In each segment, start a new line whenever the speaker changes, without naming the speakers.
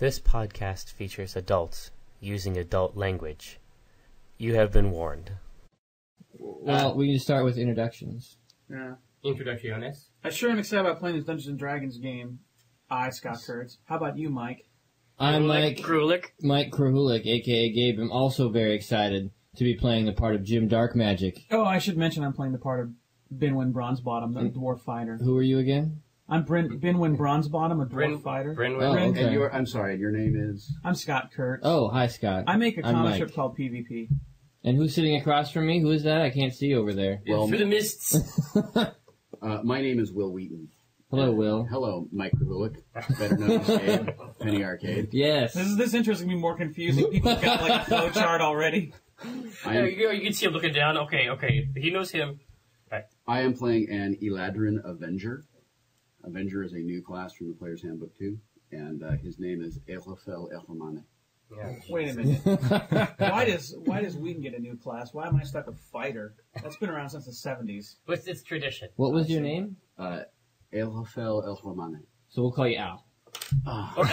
This podcast features adults using adult language. You have been warned.
Well, we can start with introductions.
Yeah.
Introducciones.
I sure am excited about playing this Dungeons & Dragons game. Scott Kurtz. How about you, Mike?
I'm
Mike Krahulik.
Mike Krahulik, a.k.a. Gabe. I'm also very excited to be playing the part of Jim Darkmagic.
Oh, I should mention I'm playing the part of Binwin Bronzebottom, the dwarf fighter.
Who are you again?
I'm Binwin Bronzebottom, a dwarf fighter.
Binwin.
Oh, okay.
And I'm sorry, your name is?
I'm Scott Kurtz.
Oh, hi, Scott.
I make a
I'm
comic
Mike.
strip called PvP.
And who's sitting across from me? Who is that? I can't see over there.
Well,
Through the mists.
my name is Will Wheaton.
Hello, Will.
Hello, Mike Krahulik, better known as Gabe, Penny Arcade.
Yes.
This intro is going to be more confusing. People got like a flow chart already.
You can see him looking down. Okay. He knows him. Right.
I am playing an Eladrin Avenger. Avenger is a new class from the Player's Handbook 2, and his name is Elhafel Elhamane.
Yeah.
Wait a minute. Why does Wheaton get a new class? Why am I stuck with fighter? That's been around since the 70s.
It's tradition.
What was your name?
Elhafel Elhamane.
So we'll call you Al.
Or no.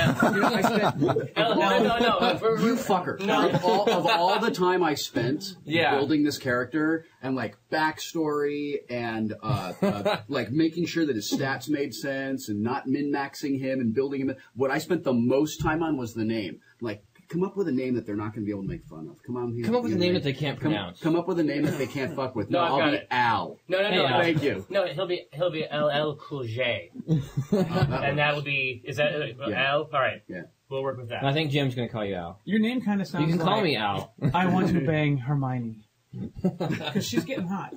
You fucker.
No.
Of all the time I spent
Yeah.
building this character and like backstory and like making sure that his stats made sense and not min-maxing him and building him, what I spent the most time on was the name. Like, come up with a name that they're not going to be able to make fun of. Come up with
a name that they can't pronounce.
Come up with a name that they can't fuck with.
No, I've
I'll
got
be
it.
Al.
No.
Thank you.
No, he'll be LL Cool J. And that'll be, is that Al? All right.
Yeah.
We'll work with that.
I think Jim's going to call you Al.
Your name kind of sounds
You can call
like
me Al.
I want to bang Hermione. Because she's getting hot.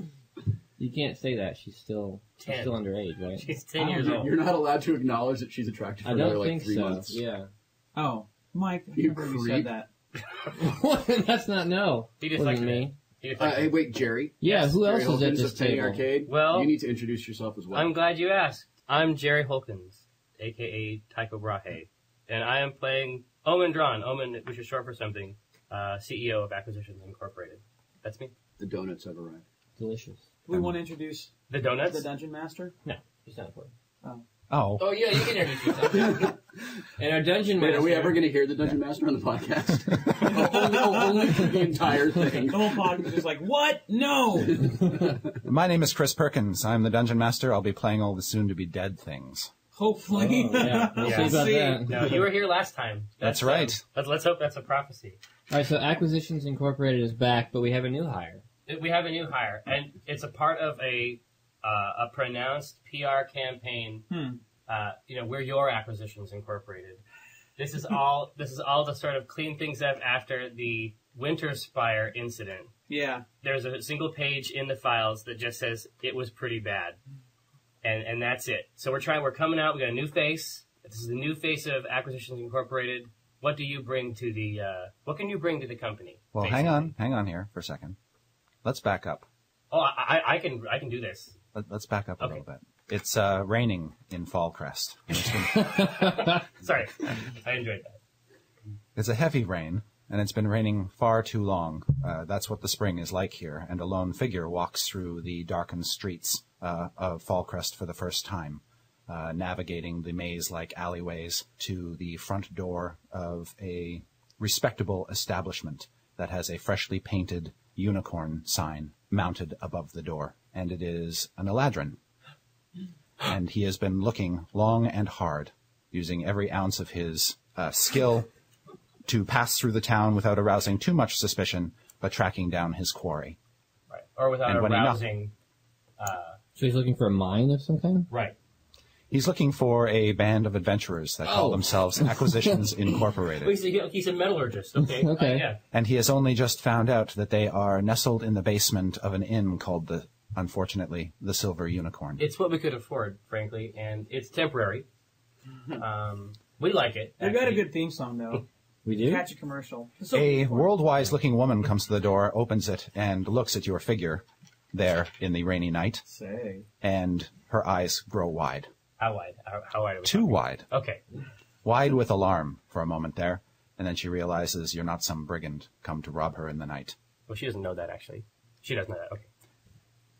You can't say that. She's still
10.
underage, right?
She's 10 years old.
You're not allowed to acknowledge that she's attractive for
I
another
don't
like
think
3
so.
months.
Yeah.
Oh, Mike, I
You
can't believe you
creep.
said that.
That's not no.
He just
Wasn't
likes
me.
Hey, wait, Jerry.
Yeah, who else
Jerry
is at
Holkins
this
of Penny
table?
Arcade.
Well-
you need to introduce yourself as well.
I'm glad you asked. I'm Jerry Holkins, a.k.a. Tycho Brahe. And I am playing Oman Dran, Oman, which is short for something, CEO of Acquisitions Incorporated. That's me.
The donuts have arrived.
Delicious.
Do we want to introduce
The donuts?
the Dungeon Master?
No, he's not important.
Oh, yeah, you can introduce yourself.
And our dungeon
Wait,
master.
are we ever going to hear the Dungeon Master on the podcast? only for the entire thing.
The whole podcast is like, what? No!
My name is Chris Perkins. I'm the Dungeon Master. I'll be playing all the soon-to-be-dead things.
Hopefully.
Oh, yeah. We'll
Yeah.
see about
See.
that.
No, you were here last time.
That's right.
Let's hope that's a prophecy.
All right, so Acquisitions Incorporated is back, but we have a new hire.
We have a new hire, and it's a part of a pronounced PR campaign. We're your Acquisitions Incorporated. This is all to sort of clean things up after the Winter Spire incident.
Yeah.
There's a single page in the files that just says it was pretty bad, and that's it. So we're coming out. We got a new face. This is the new face of Acquisitions Incorporated. What do you bring to the? What can you bring to the company?
Well,
basically?
hang on here for a second. Let's back up.
Oh, I can do this.
Let's back up a
Okay.
little bit. It's raining in Fallcrest.
Sorry, I enjoyed that.
It's a heavy rain, and it's been raining far too long. That's what the spring is like here, and a lone figure walks through the darkened streets of Fallcrest for the first time, navigating the maze-like alleyways to the front door of a respectable establishment that has a freshly painted unicorn sign mounted above the door, and it is an Eladrin. And he has been looking long and hard, using every ounce of his skill to pass through the town without arousing too much suspicion, but tracking down his quarry.
Right, or without
And when he
arousing.
So he's looking for a mine of some kind?
Right.
He's looking for a band of adventurers that call themselves Acquisitions Incorporated.
He's a metallurgist. Okay.
Okay.
Yeah.
And he has only just found out that they are nestled in the basement of an inn called unfortunately, the Silver Unicorn.
It's what we could afford, frankly, and it's temporary. We like it.
They've got a
actually.
good theme song, though.
We do?
Catchy commercial.
A world-wise-looking woman comes to the door, opens it, and looks at your figure there in the rainy night,
Say.
and her eyes grow wide.
How wide? How wide are we
Too
talking?
wide.
Okay.
Wide with alarm for a moment there, and then she realizes you're not some brigand come to rob her in the night.
Well, she doesn't know that, actually. She doesn't know that. Okay.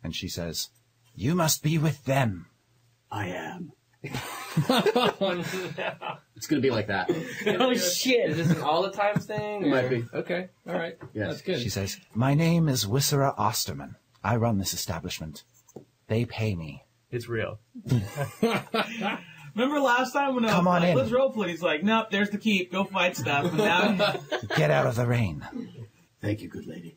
And she says, "You must be with them."
I am. It's going to be like that.
Oh shit! Is this an all the time thing?
It might be.
Okay, all right.
Yes.
That's good.
She says, "My name is Wissera Osterman. I run this establishment. They pay me."
It's real.
Remember last time when
Come on
like,
in.
let's roleplay? He's like, nope, there's the keep. Go fight stuff. And now,
Get out of the rain.
Thank you, good lady.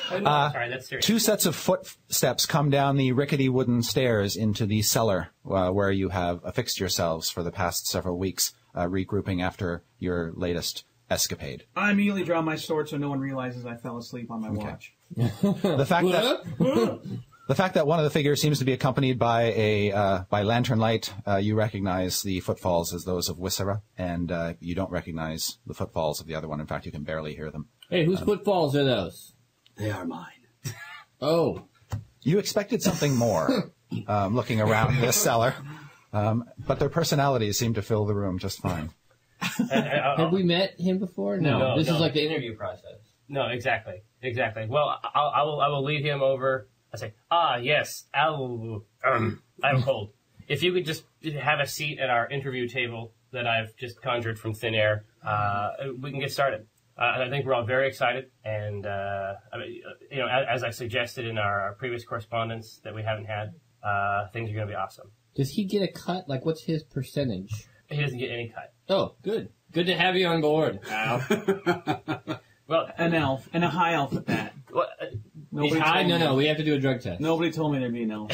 Sorry, that's serious.
2 sets of footsteps come down the rickety wooden stairs into the cellar where you have affixed yourselves for the past several weeks, regrouping after your latest escapade.
I immediately draw my sword so no one realizes I fell asleep on my watch.
The fact that one of the figures seems to be accompanied by by lantern light, you recognize the footfalls as those of Wissera, and you don't recognize the footfalls of the other one. In fact, you can barely hear them.
Hey, whose footfalls are those?
They are mine.
Oh.
You expected something more, looking around this cellar, but their personalities seem to fill the room just fine.
Have we met him before? No. This is like the interview process.
No, exactly. Well, I will lead him over. I say, yes, I'm cold. If you could just have a seat at our interview table that I've just conjured from thin air, we can get started. I think we're all very excited, and as I suggested in our previous correspondence that we haven't had, things are going to be awesome.
Does he get a cut? Like, what's his percentage?
He doesn't get any cut.
Oh, good. Good to have you on board.
Well,
An elf, and a high elf at that.
well,
He's high?
told me.
No, we have to do a drug test.
Nobody told me there'd be an elf.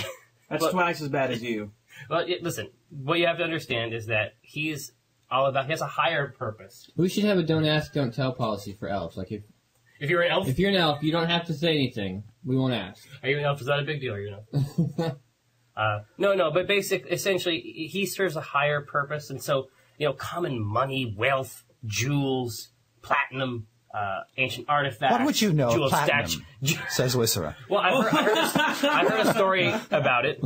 That's
But-
twice as bad as you.
listen. What you have to understand is that he's all about. He has a higher purpose.
We should have a don't ask, don't tell policy for elves. Like,
If you're an elf,
if you're an elf, you don't have to say anything. We won't ask.
are you an elf? Is that a big deal? Are you an elf? No. But essentially, he serves a higher purpose, and so common money, wealth, jewels, platinum, ancient artifacts.
What would you know
jewel
of platinum? Says Wissera.
Well, I heard a story about it,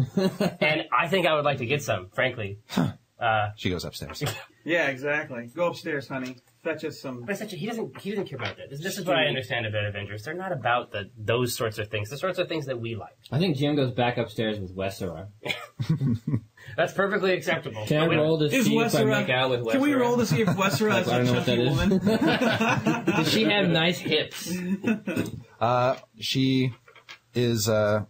and I think I would like to get some. Frankly,
She goes upstairs.
Yeah, exactly. Go upstairs, honey. Fetch us some.
but essentially, he doesn't care about that. This is what I understand about Avengers. They're not about those sorts of things. The sorts of things that we like.
I think Jim goes back upstairs with Wessera.
That's perfectly acceptable.
Can I roll to
Is
see if I
Wessera-
make out with Wessera?
Can we roll to see if Wessera is
I don't know
a
what that
chunky
is.
woman?
Does she have nice hips?
She is a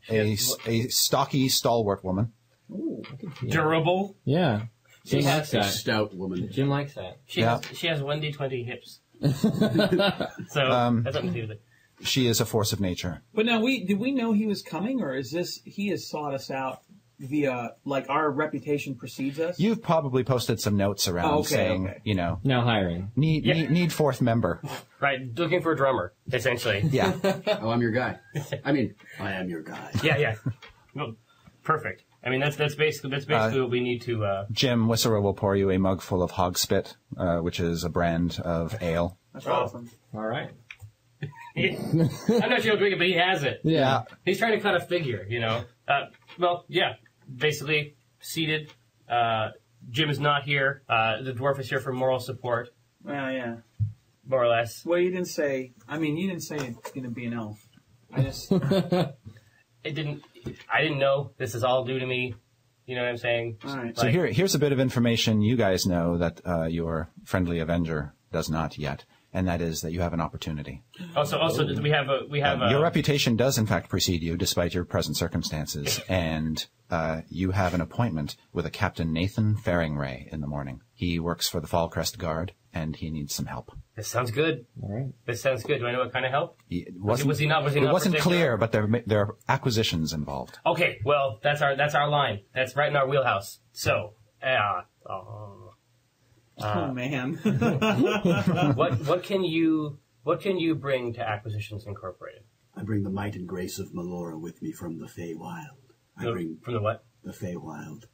stocky, stalwart woman.
Ooh,
Durable.
yeah. Jim likes
A
that.
stout woman.
Jim likes that.
She has 1d20 hips. So that's something to do with it.
She is a force of nature.
But now, did we know he was coming, or is this he has sought us out via like our reputation precedes us?
You've probably posted some notes around saying,
okay.
Now hiring.
need fourth member.
Right, looking for a drummer, essentially.
Yeah.
Oh, I'm your guy. I mean, I am your guy.
Yeah. Well, perfect. I mean, that's basically what we need to.
Jim Wissera will pour you a mug full of hog spit, which is a brand of ale.
That's awesome.
All right.
I'm not sure he'll drink it, but he has it.
Yeah.
He's trying to cut a figure, Well, yeah. Basically, seated. Jim is not here. The dwarf is here for moral support,
Yeah.
more or less.
Well, you didn't say. I mean, you didn't say it's going to be an elf. I just.
I didn't know. This is all due to me. You know what I'm saying?
All right.
So here's a bit of information you guys know that your friendly Avenger does not yet, and that is that you have an opportunity.
Also, we have
Your reputation does, in fact, precede you, despite your present circumstances, and you have an appointment with a Captain Nathan Faringray in the morning. He works for the Fallcrest Guard, and he needs some help.
This sounds good.
All right.
This sounds good. Do I know what kind of help?
It
Was he not
It wasn't
particular?
clear, but there are acquisitions involved.
Okay, well, that's our line. That's right in our wheelhouse. So,
oh man.
what can you bring to Acquisitions Incorporated?
I bring the might and grace of Melora with me from the Feywild. I bring
From the what?
the Feywild.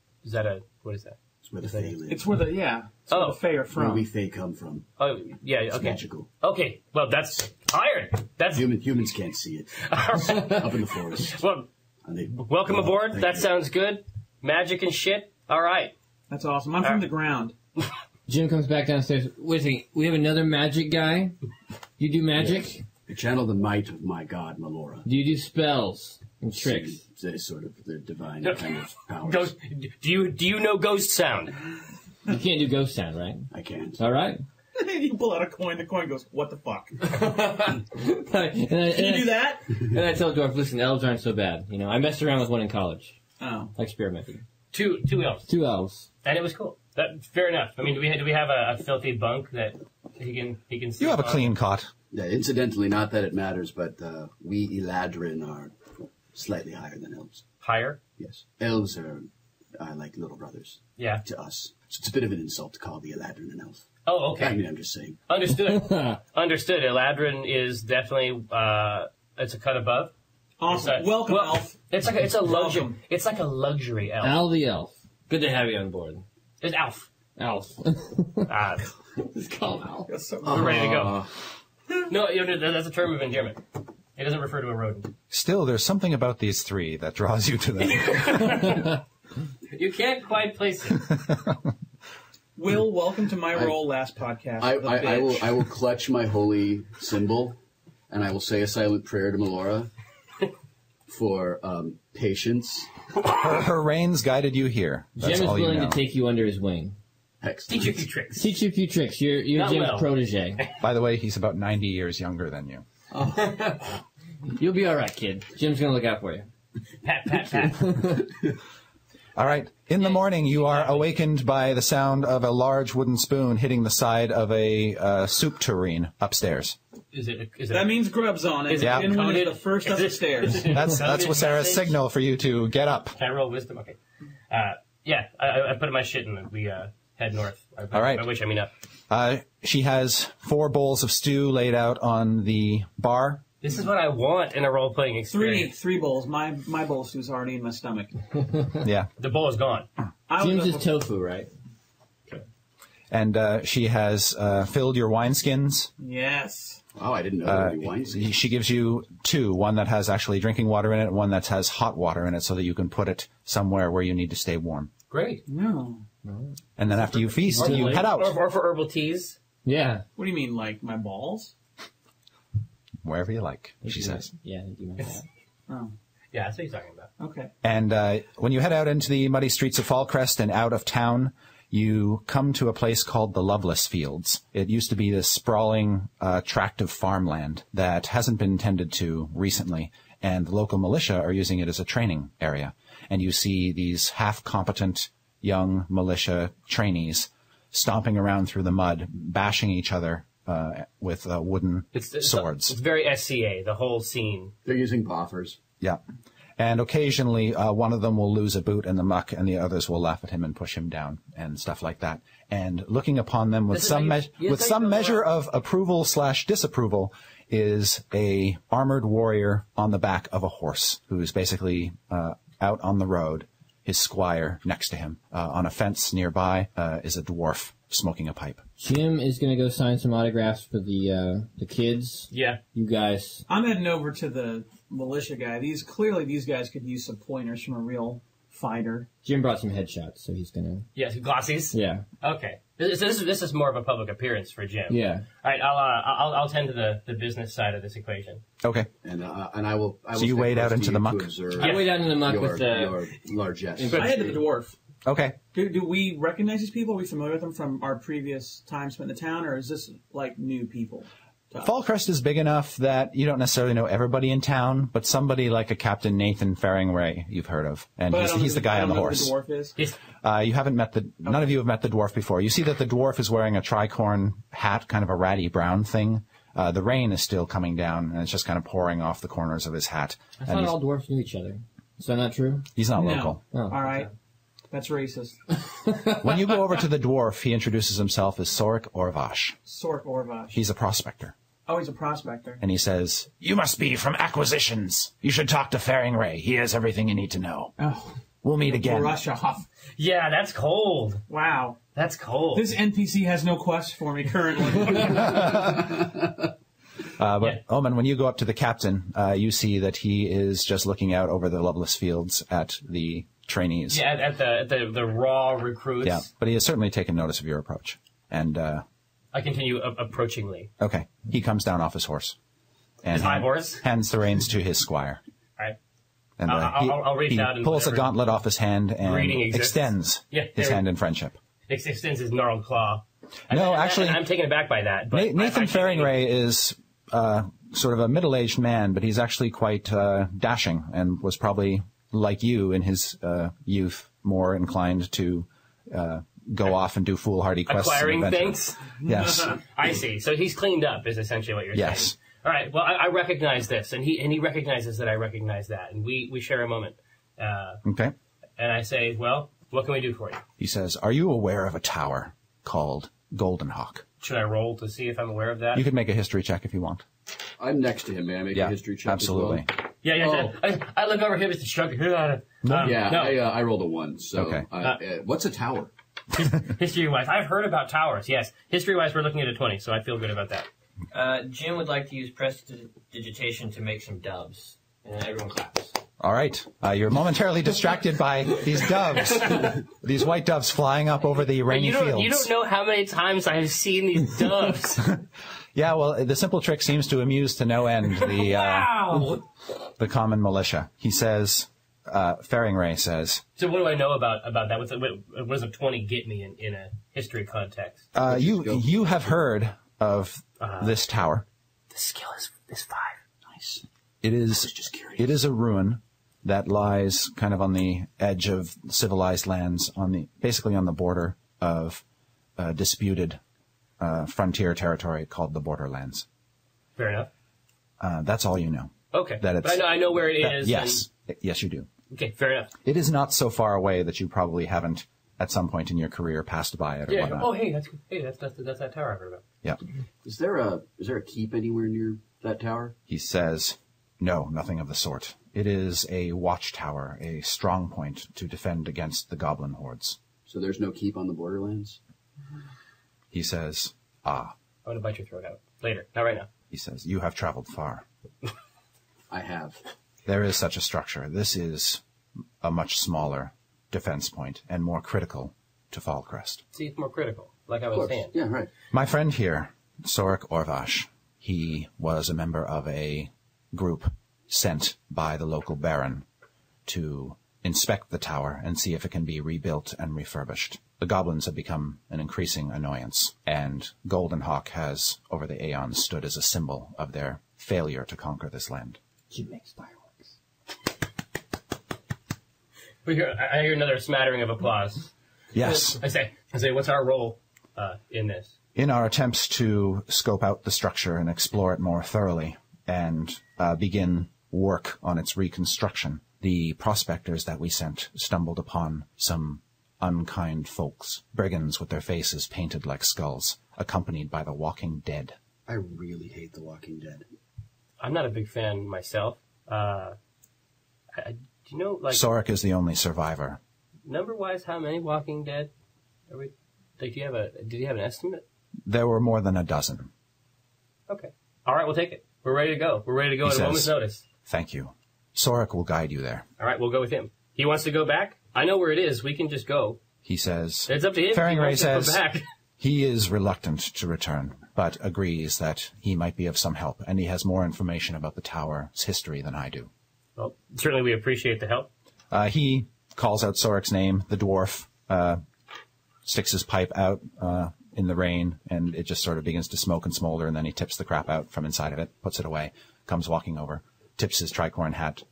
What is that?
It's where the Fey live.
It's where the where the Fae are
where
from.
we Fey come from.
Oh, yeah,
It's
okay.
magical.
Okay, well, that's iron. That's
Humans can't see it. Up in the forest.
well.
And they-
Welcome
Oh,
aboard.
thank
That
you.
sounds good. Magic and shit. All right.
That's awesome. I'm from the ground.
Jim comes back downstairs. Wait a second. We have another magic guy? You do magic?
I channel the might of my god, Melora.
Do you do spells? And tricks.
They sort of the divine kind of powers.
Ghost, do you know ghost sound?
You can't do ghost sound, right?
I can't.
All right.
You pull out a coin. The coin goes, "What the fuck?"
Can
Can you do that?
And I tell Dwarf, listen, elves aren't so bad. You know, I messed around with one in college.
Oh.
I experimented.
Two elves.
2 elves.
And it was cool. Fair enough. I mean, do we have a filthy bunk that he can
You
sleep
have a
on?
clean cot.
Yeah, incidentally, not that it matters, but we Eladrin are slightly higher than elves.
Higher?
Yes. Elves are like little brothers
Yeah.
to us. So it's a bit of an insult to call the Eladrin an elf.
Oh,
I
okay.
mean, I'm just saying.
Understood. Understood. Eladrin is definitely it's a cut above.
Awesome. Welcome, Elf.
It's a luxury.
Welcome.
It's like a luxury elf.
Al the elf. Good to have you on board.
It's Alf.
Elf. It's called Al.
We're ready to go. No, that's a term of endearment. It doesn't refer to a rodent.
Still, there's something about these three that draws you to them.
You can't quite place it.
Will, welcome to my role last podcast.
I will clutch my holy symbol, and I will say a silent prayer to Melora for patience.
Her reins guided you here. That's
Jim is
all you
willing
know.
to take you under his wing.
Excellent.
Teach you a few tricks.
Teach you a few tricks. You're
Not
Jim's
well.
protege.
By the way, he's about 90 years younger than you.
You'll be all right, kid. Jim's going to look out for you.
Pat, pat, pat.
All right. In the morning, you are awakened by the sound of a large wooden spoon hitting the side of a soup tureen upstairs.
Is it?
That means grub's on it.
Is
it
Binwin is
coded?
the first up the stairs.
That's
Coded
Sarah's
message?
signal for you to get up.
Can I roll wisdom? Okay. Yeah, I put my shit in and we head north.
All right.
By which I mean up.
She has 4 bowls of stew laid out on the bar.
This is what I want in a role-playing experience.
Three bowls. My bowl of stew's already in my stomach.
Yeah.
The bowl is gone.
Jim's is tofu, right?
And she has filled your wineskins.
Yes.
Oh, I didn't know there would be wine.
She gives you 2, one that has actually drinking water in it, and one that has hot water in it, so that you can put it somewhere where you need to stay warm.
Great.
No.
And then after you feast, you head out
Or for herbal teas.
Yeah.
What do you mean, like my balls?
wherever you like, she says.
Yeah, I think you meant that.
Oh,
Yeah, that's what he's talking about.
okay.
And when you head out into the muddy streets of Fallcrest and out of town, you come to a place called the Loveless Fields. It used to be this sprawling tract of farmland that hasn't been tended to recently, and the local militia are using it as a training area. And you see these half-competent young militia trainees stomping around through the mud, bashing each other with wooden swords.
It's very SCA, the whole scene.
They're using boffers.
Yeah. And occasionally one of them will lose a boot in the muck and the others will laugh at him and push him down and stuff like that. And looking upon them with some measure of approval/disapproval is a armored warrior on the back of a horse who's basically out on the road. His squire next to him. On a fence nearby is a dwarf smoking a pipe.
Jim is going to go sign some autographs for the kids.
Yeah.
You guys.
I'm heading over to the militia guy. These guys could use some pointers from a real fighter.
Jim brought some headshots, so he's going to...
Yes, glossies?
Yeah.
Okay. This is more of a public appearance for Jim.
Yeah.
All right, I'll tend to the business side of this equation.
Okay.
And I will.
So you wade out into the muck?
I wade out into the muck with
your largesse.
I had the dwarf.
Okay.
Do we recognize these people? Are we familiar with them from our previous time spent in the town, or is this like new people?
Fallcrest is big enough that you don't necessarily know everybody in town, but somebody like a Captain Nathan Faringray you've heard of, and he's the guy on the horse.
Who the dwarf is?
Yes.
You haven't met none of you have met the dwarf before. You see that the dwarf is wearing a tricorn hat, kind of a ratty brown thing. The rain is still coming down, and it's just kind of pouring off the corners of his hat.
I thought all dwarfs knew each other. Is that not true?
He's not
No.
local.
Oh,
All right. That's racist.
When you go over to the dwarf, he introduces himself as Sorik Orvash.
Sork Orvash.
He's a prospector.
Oh, he's a prospector.
And he says, "You must be from Acquisitions. You should talk to Faringray. He has everything you need to know.
Oh,
We'll meet again."
brush off.
Yeah, that's cold.
Wow.
That's cold.
This NPC has no quest for me currently.
Oman, when you go up to the captain, you see that he is just looking out over the Loveless Fields at the trainees.
Yeah, at the raw recruits.
Yeah, but he has certainly taken notice of your approach. And,
I continue approachingly.
okay, he comes down off his horse. And
His high horse?
hands the reins to his squire.
All right.
And
I'll reach
he
out and
pulls a
whatever
gauntlet off his hand and
greeting exists.
extends his hand in friendship.
Extends his gnarled claw.
Actually,
I'm taken aback by that. But
Nathan Faringray is sort of a middle-aged man, but he's actually quite dashing and was probably, like you in his youth, more inclined to go off and do foolhardy quests.
Acquiring things?
Yes.
I see. So he's cleaned up, is essentially what you're saying.
Yes.
All right. Well, I recognize this, and he recognizes that I recognize that, and we share a moment.
Okay.
And I say, well, what can we do for you?
He says, "Are you aware of a tower called Golden Hawk?"
Should I roll to see if I'm aware of that?
You can make a history check if you want.
I'm next to him. May I make a history check?
Absolutely.
As well?
Yeah. I look over here, Mr. Shrug. No.
I rolled a 1. So,
Okay.
What's a tower?
History-wise, I've heard about towers. Yes, history-wise, we're looking at a 20, so I feel good about that.
Jim would like to use prestidigitation to make some doves. And everyone claps.
All right. You're momentarily distracted by these doves, these white doves flying up over the rainy fields.
You don't know how many times I've seen these doves.
Yeah, well, the simple trick seems to amuse to no end the common militia. He says, Faringray says.
So what do I know about that? What does a 20 get me in a history context?
You have heard of this tower.
The skill is 5. Nice.
It is a ruin that lies kind of on the edge of civilized lands, basically on the border of disputed frontier territory called the Borderlands.
Fair enough.
That's all you know.
Okay. But I know where it is.
Yes. Yes, you do.
Okay, fair enough.
It is not so far away that you probably haven't, at some point in your career, passed by it or whatnot.
Oh, that's that tower I heard about.
Yeah.
Is there a keep anywhere near that tower?
He says, no, nothing of the sort. It is a watchtower, a strong point to defend against the goblin hordes.
So there's no keep on the Borderlands?
He says,
I'm going to bite your throat out. Later. Not right now.
He says, you have traveled far.
I have.
There is such a structure. This is a much smaller defense point and more critical to Fallcrest.
See, it's more critical, like I was saying.
Yeah, right.
My friend here, Sorik Orvash, he was a member of a group sent by the local baron to inspect the tower and see if it can be rebuilt and refurbished. The goblins have become an increasing annoyance, and Golden Hawk has, over the aeons, stood as a symbol of their failure to conquer this land.
Jim makes fireworks.
I hear another smattering of applause.
Yes.
I say, what's our role in this?
In our attempts to scope out the structure and explore it more thoroughly and begin work on its reconstruction, the prospectors that we sent stumbled upon some unkind folks, brigands with their faces painted like skulls, accompanied by the Walking Dead.
I really hate the Walking Dead.
I'm not a big fan myself. Do you know, like...
Sorik is the only survivor.
Number-wise, how many Walking Dead are we... Did you have an estimate?
There were more than a dozen.
Okay. All right, we'll take it. We're ready to go. We're ready to go at a moment's notice.
Thank you. Sorik will guide you there.
All right, we'll go with him. He wants to go back? I know where it is. We can just go.
He says...
It's up to him.
Faringray says
go back.
He is reluctant to return, but agrees that he might be of some help, and he has more information about the tower's history than I do.
Well, certainly we appreciate the help.
He calls out Sorik's name. The dwarf sticks his pipe out in the rain, and it just sort of begins to smoke and smolder, and then he tips the crap out from inside of it, puts it away, comes walking over, tips his tricorn hat,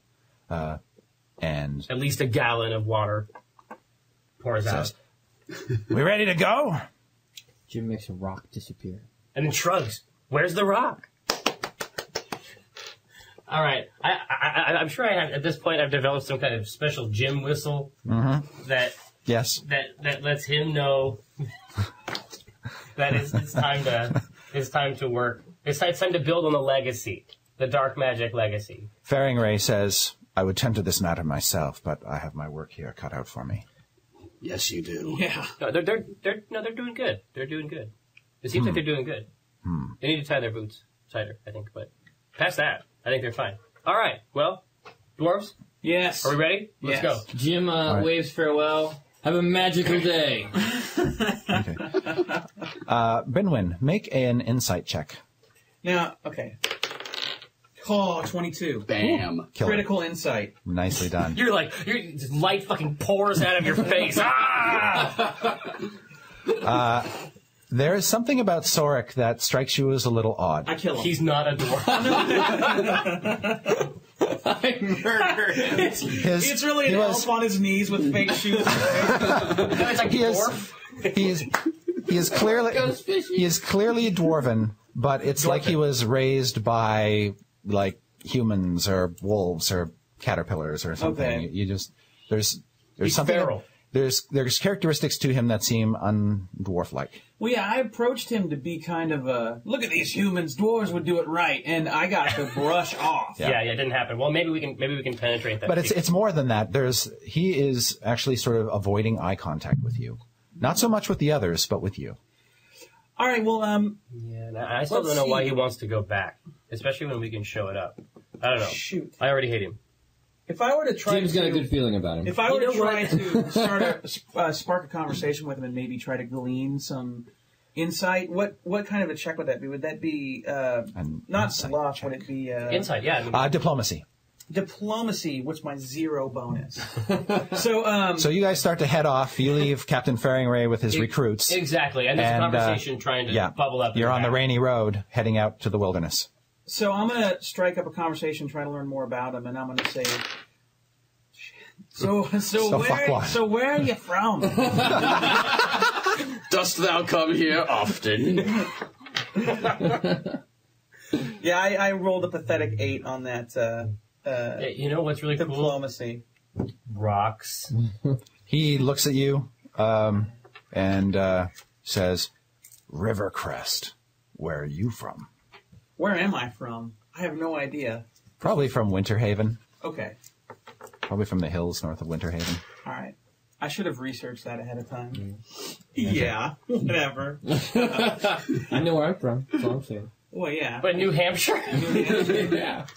and...
At least a gallon of water pours out.
We ready to go?
Jim makes a rock disappear.
And then shrugs. Where's the rock? All right. I'm sure I have, at this point, I've developed some kind of special Jim whistle that lets him know that it's time to work. It's time to build on the legacy, the Darkmagic legacy.
Faringray says, I would tend to this matter myself, but I have my work here cut out for me.
Yes, you do.
Yeah.
No, they're doing good. They're doing good. It seems like they're doing good. They need to tie their boots tighter, I think, but past that, I think they're fine. All right. Well, dwarves?
Yes.
Are we ready? Let's go.
Jim waves farewell. Have a magical day.
Okay. Binwin, make an insight check.
Now, okay. Oh, 22.
Bam.
Kill it.
Critical insight.
Nicely done.
You're just light fucking pours out of your face.
There is something about Sorik that strikes you as a little odd.
I kill him.
He's not a dwarf.
I murder him.
It's really an elf on his knees with fake shoes.
It's like dwarf.
He is clearly dwarven, but it's like he was raised by like humans or wolves or caterpillars or something.
Okay.
You just there's
He's
something
feral.
there's characteristics to him that seem undwarf-like.
Well, yeah, I approached him to be kind of a, look at these humans, dwarves would do it right, and I got to brush off.
Yeah, it didn't happen. Well, maybe we can penetrate that.
But it's more than that. He is actually sort of avoiding eye contact with you. Not so much with the others, but with you.
All right, well,
Yeah, and I still don't know why he wants to go back, especially when we can show it up. I don't know.
Shoot.
I already hate him.
If I were to try
Jim's got a good feeling about him.
If I were to try to spark a conversation with him and maybe try to glean some insight, what kind of a check would that be? Would that be not sloth? Would it be
Insight, yeah.
Diplomacy.
Diplomacy? What's my 0 bonus? So
you guys start to head off. You leave Captain Faringray with his recruits.
Exactly, and there's a conversation trying to bubble up.
You're on the rainy road, heading out to the wilderness.
So I'm going to strike up a conversation, try to learn more about him, and I'm going to say, So where are you from?
Dost thou come here often?
Yeah, I rolled a pathetic 8 on that.
You know what's really
diplomacy.
Cool? Rocks.
He looks at you and says, Rivercrest, where are you from?
Where am I from? I have no idea.
Probably from Winterhaven.
Okay.
Probably from the hills north of Winterhaven.
All right. I should have researched that ahead of time. Yeah, whatever.
I know where I'm from. That's all I'm saying.
Well, yeah.
But New Hampshire?
Yeah.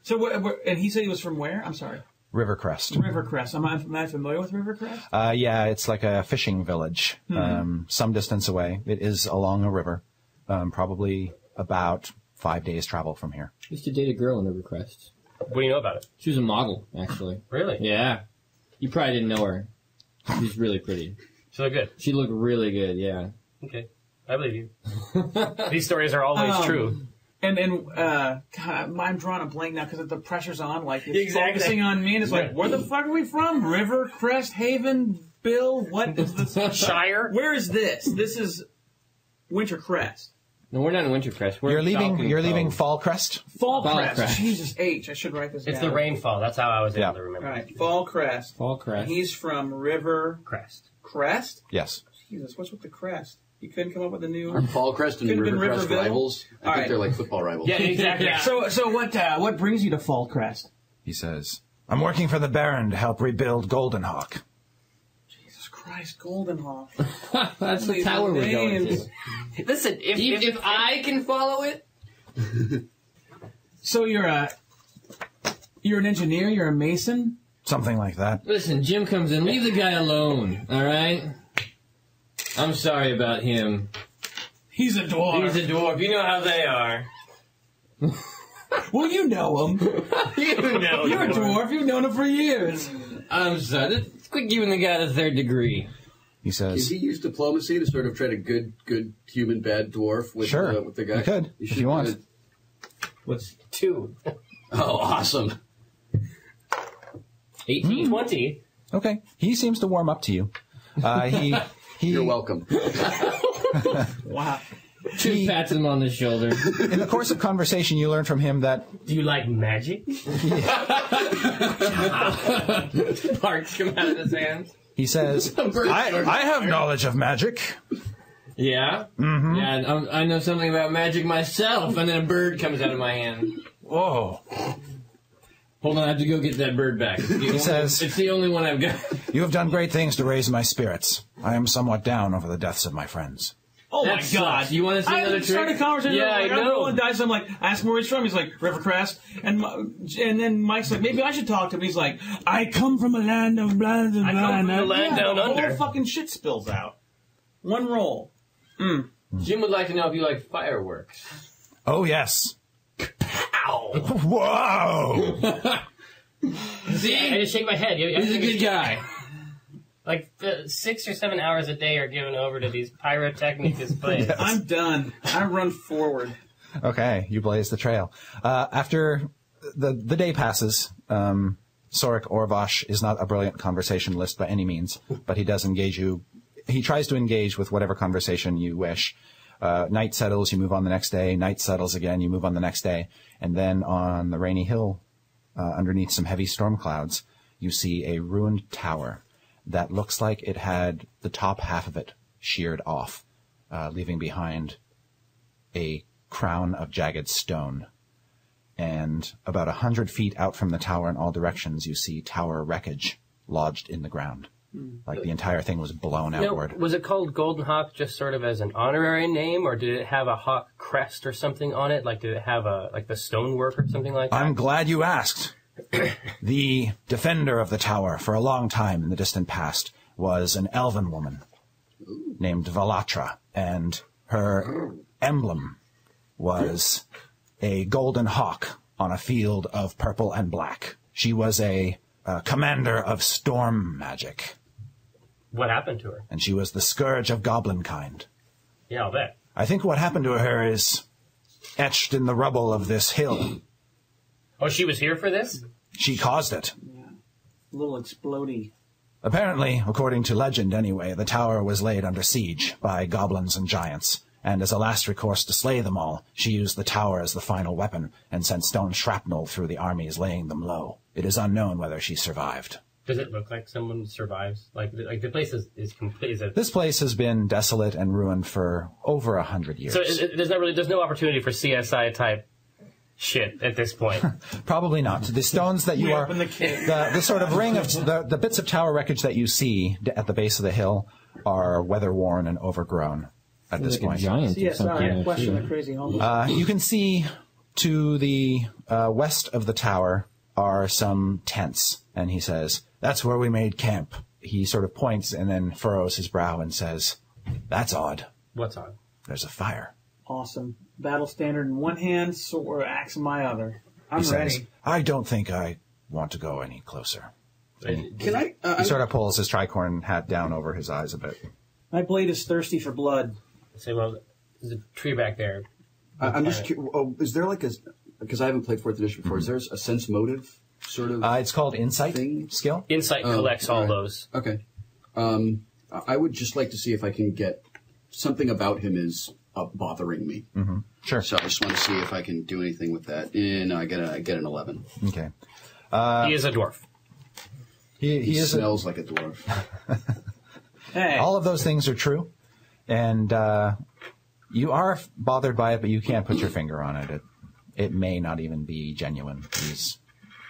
So, and he said he was from where? I'm sorry.
Rivercrest.
Rivercrest. Am I familiar with Rivercrest?
Yeah, it's like a fishing village, some distance away. It is along a river, probably about 5 days' travel from here.
I used to date a girl in Rivercrest.
What do you know about it?
She was a model, actually.
Really?
Yeah. You probably didn't know her. She's really pretty.
She looked good.
She looked really good, yeah.
Okay. I believe you. These stories are always true.
And God, I'm drawing a blank now because the pressure's on. Like, it's focusing on me, and it's like, where the fuck are we from? Rivercrest, Haven, Bill? What is this?
Shire?
Where is this? This is Wintercrest.
No, we're not in Wintercrest.
You're leaving Fallcrest?
Fallcrest. Jesus H. I should write this down.
It's the rainfall. That's how I was able to remember.
All right. Fallcrest.
Fallcrest.
He's from Rivercrest. Crest?
Yes.
Jesus, what's with the crest? You couldn't come up with a new...
Fallcrest and Rivercrest rivals? I think they're like football rivals.
Yeah, exactly.
Yeah. So what brings you to Fallcrest?
He says, I'm working for the Baron to help rebuild Goldenhawk.
Jesus Christ, Goldenhawk.
That's the tower we're going to.
Listen,
If I can follow it,
So you're an engineer? You're a mason?
Something like that.
Listen, Jim comes in. Leave the guy alone, all right? I'm sorry about him.
He's a dwarf.
he's a dwarf. You know how they are.
Well, you know him.
You know
You're a dwarf. You've known him for years.
I'm sorry. Quit giving the guy the 3rd degree.
He
Can
says,
he use diplomacy to sort of try to good human, bad dwarf with,
sure,
with the guy?
you could, if you want.
What's 2?
Oh, awesome.
18? 20?
Okay. He seems to warm up to you.
You're welcome.
Wow.
Two pats him on the shoulder.
In the course of conversation, you learn from him that
Do you like magic?
Sparks come out of his hands.
he says, I have knowledge of magic.
Yeah?
Mm-hmm.
Yeah, and I know something about magic myself, and then a bird comes out of my hand.
Whoa.
Hold on, I have to go get that bird back. He
says,
it's the only one I've got.
You have done great things to raise my spirits. I am somewhat down over the deaths of my friends.
Oh
That
my
sucks.
God!
You wanna see another trick?
started a conversation.
Yeah,
like,
I
I'm
know.
rolling dice. I'm like, ask him where he's from. He's like, Rivercrest. And then Mike's like, maybe I should talk to him. He's like, I come from a land of blah, blah, blah.
I come from the land down
the
under.
whole fucking shit spills out. One roll.
Jim would like to know if you like fireworks.
Oh, yes. Whoa!
See, I just shake my head.
He's a good guy.
Like 6 or 7 hours a day are given over to these pyrotechnic displays.
Yes.
I'm done. I run forward.
Okay, you blaze the trail. After the day passes, Sorik Orvosh is not a brilliant conversationalist by any means, but he does engage you. He tries to engage with whatever conversation you wish. Night settles, you move on the next day. Night settles again, you move on the next day. And then on the rainy hill, underneath some heavy storm clouds, you see a ruined tower that looks like it had the top half of it sheared off, leaving behind a crown of jagged stone. And about 100 feet out from the tower in all directions, you see tower wreckage lodged in the ground. Like the entire thing was blown outward.
Was it called Golden Hawk just sort of as an honorary name, or did it have a hawk crest or something on it? Like, did it have the stonework or something like that?
I'm glad you asked. The defender of the tower for a long time in the distant past was an elven woman named Valatra, and her emblem was a golden hawk on a field of purple and black. She was a commander of storm magic.
What happened to her?
And she was the scourge of goblin kind.
Yeah, I'll bet.
I think what happened to her is etched in the rubble of this hill.
Oh, she was here for this?
She caused it.
Yeah. A little explodey.
Apparently, according to legend anyway, the tower was laid under siege by goblins and giants, and as a last recourse to slay them all, she used the tower as the final weapon and sent stone shrapnel through the armies, laying them low. It is unknown whether she survived.
Does it look like someone survives? Like the place is complete.
This place has been desolate and ruined for over 100 years.
So there's no opportunity for CSI type shit at this point.
Probably not. The stones that you are, the sort of ring of the bits of tower wreckage that you see at the base of the hill are weather worn and overgrown at this point.
Giant or something.
CSI, question the crazy homeless.
You can see to the west of the tower are some tents, and he says, "That's where we made camp." He sort of points and then furrows his brow and says, "That's odd.
What's on?
There's a fire."
Awesome. Battle standard in one hand, sword axe in my other. I'm
He
ready.
says, "I don't think I want to go any closer."
Can I?
He sort of pulls his tricorn hat down over his eyes a bit.
My blade is thirsty for blood.
Say, well, there's a tree back there.
I'm just curious. Oh, is there like a? Because I haven't played 4th edition before. Is there a sense motive sort of?
It's called Insight
thing?
skill.
Insight collects all those.
Okay. I would just like to see if I can get something about him is bothering me.
Mm-hmm. Sure.
So I just want to see if I can do anything with that. And I get an 11.
Okay.
He is a dwarf.
He is
smells like a dwarf.
Hey.
all of those things are true, and you are bothered by it, but you can't put your finger on it. It may not even be genuine.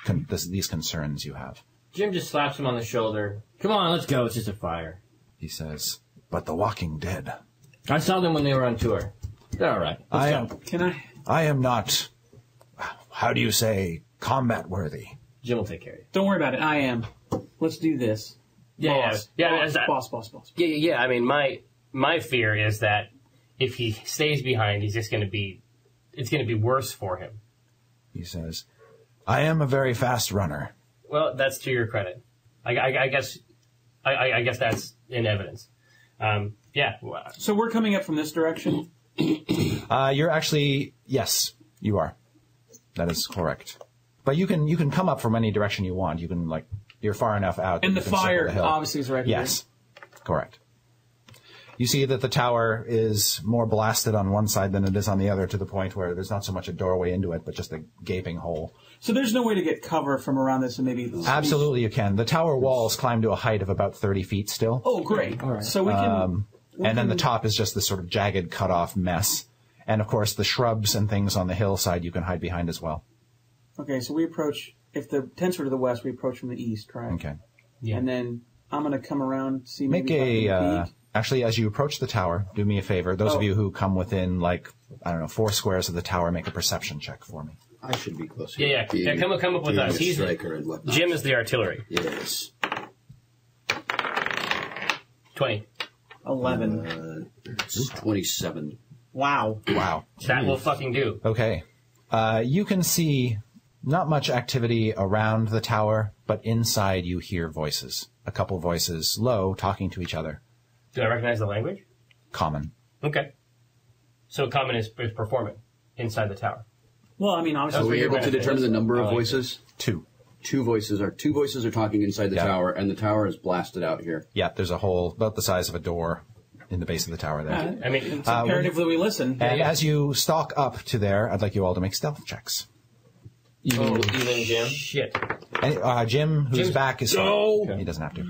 These concerns you have.
Jim just slaps him on the shoulder. Come on, let's go. It's just a fire.
He says, "But the Walking Dead.
I saw them when they were on tour. They're all right.
Can I?
I am not. How do you say combat worthy?"
Jim will take care of you.
Don't worry about it. I am. Let's do this. Boss. Boss.
Yeah. I mean, my fear is that if he stays behind, he's just going to be. It's going to be worse for him.
He says, "I am a very fast runner."
Well, that's to your credit. I guess that's in evidence. Yeah.
So we're coming up from this direction.
You're actually, yes, you are. That is correct. But you can come up from any direction you want. You can you're far enough out.
And
that
the
you can circle
fire
the hill.
obviously is right here.
Yes, correct. You see that the tower is more blasted on one side than it is on the other, to the point where there's not so much a doorway into it, but just a gaping hole.
So there's no way to get cover from around this and maybe...
Absolutely you can. The tower walls climb to a height of about 30 feet still.
Oh, great.
All right.
So we can...
And then the top is just this sort of jagged, cut-off mess. And, of course, the shrubs and things on the hillside you can hide behind as well.
Okay, so we approach... If the tents are to the west, we approach from the east, right?
Okay.
Yeah.
And then I'm going to come around, see
Make
maybe if I can peek.
actually, as you approach the tower, do me a favor. Those of you who come within, 4 squares of the tower, make a perception check for me.
I should be closer.
Yeah. Come up with us. He's
striker and whatnot.
Jim is the artillery.
Yes.
20.
11.
It's 27.
Wow.
Wow.
That will fucking do.
Okay. You can see not much activity around the tower, but inside you hear voices. A couple voices, low, talking to each other.
Do I recognize the language?
Common.
Okay. So common is performing inside the tower.
Well, I mean,
Are
obviously,
we able to determine the number of
I like
voices?
Two.
Two voices are talking inside the tower, and the tower is blasted out here.
Yeah, there's a hole about the size of a door in the base of the tower there.
I mean,
it's imperative that we listen.
And as you stalk up to there, I'd like you all to make stealth checks.
Even Jim?
shit.
And, Jim, whose
Jim's-
back is...
No!
He doesn't have to.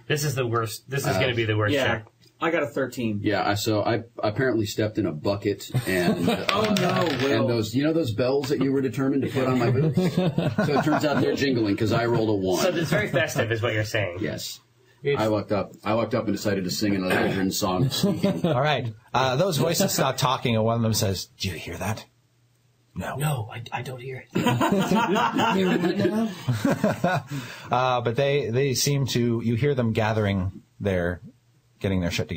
This is the worst. This is going to be the worst
Yeah,
check.
I got a 13.
Yeah, so I apparently stepped in a bucket, and
Oh no, Will.
and those bells that you were determined to put on my boots. So it turns out they're jingling because I rolled a 1.
So it's very festive, is what you're saying.
Yes.
It's-
I walked up and decided to sing another Adrian song.
All right. Those voices stop talking, and one of them says, "Do you hear that?" No.
No, I don't hear it.
But they seem to... You hear them gathering their... getting their shit together.